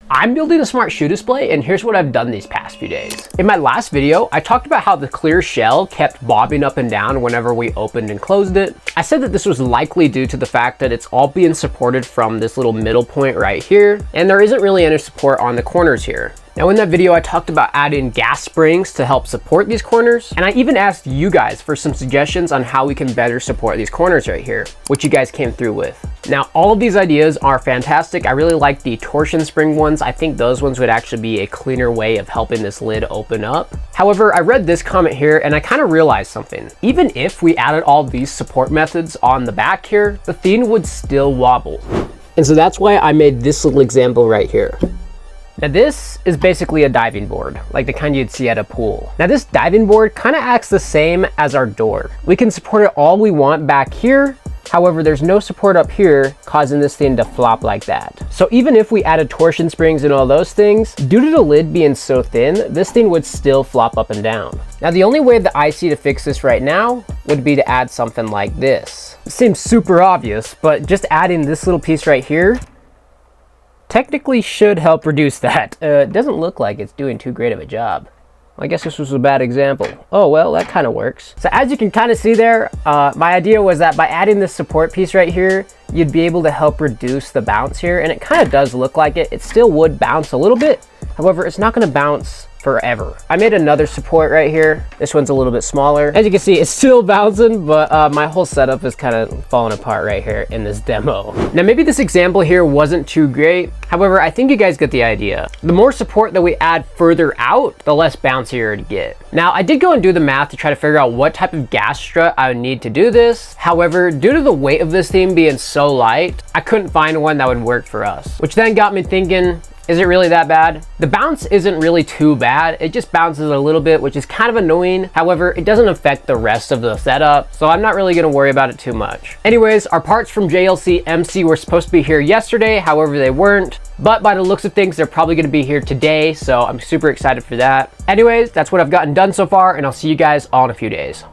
I'm building a smart shoe display, and here's what I've done these past few days. In my last video, I talked about how the clear shell kept bobbing up and down whenever we opened and closed it. I said that this was likely due to the fact that it's all being supported from this little middle point right here, and there isn't really any support on the corners here. Now in that video, I talked about adding gas springs to help support these corners, and I even asked you guys for some suggestions on how we can better support these corners right here, which you guys came through with. Now all of these ideas are fantastic. I really like the torsion spring ones. I think those ones would actually be a cleaner way of helping this lid open up. However, I read this comment here and I kind of realized something. Even if we added all these support methods on the back here, the thing would still wobble. And so that's why I made this little example right here. Now this is basically a diving board, like the kind you'd see at a pool. Now this diving board kind of acts the same as our door. We can support it all we want back here. However, there's no support up here, causing this thing to flop like that. So even if we added torsion springs and all those things, due to the lid being so thin, this thing would still flop up and down. Now the only way that I see to fix this right now would be to add something like this. It seems super obvious, but just adding this little piece right here technically should help reduce that. It doesn't look like it's doing too great of a job. I guess this was a bad example. Oh, well, that kind of works. So as you can kind of see there, my idea was that by adding this support piece right here, you'd be able to help reduce the bounce here. And it kind of does look like it. It still would bounce a little bit. However, it's not going to bounce forever. I made another support right here. This one's a little bit smaller. As you can see, it's still bouncing, but my whole setup is kind of falling apart right here in this demo. Now, maybe this example here wasn't too great. However, I think you guys get the idea. The more support that we add further out, the less bouncier it get. Now, I did go and do the math to try to figure out what type of gas strut I would need to do this. However, due to the weight of this thing being so light, I couldn't find one that would work for us, which then got me thinking, is it really that bad? The bounce isn't really too bad. It just bounces a little bit, which is kind of annoying. However, it doesn't affect the rest of the setup, so I'm not really gonna worry about it too much. Anyways, our parts from JLC MC were supposed to be here yesterday. However, they weren't. But by the looks of things, they're probably gonna be here today, so I'm super excited for that. Anyways, that's what I've gotten done so far, and I'll see you guys all in a few days.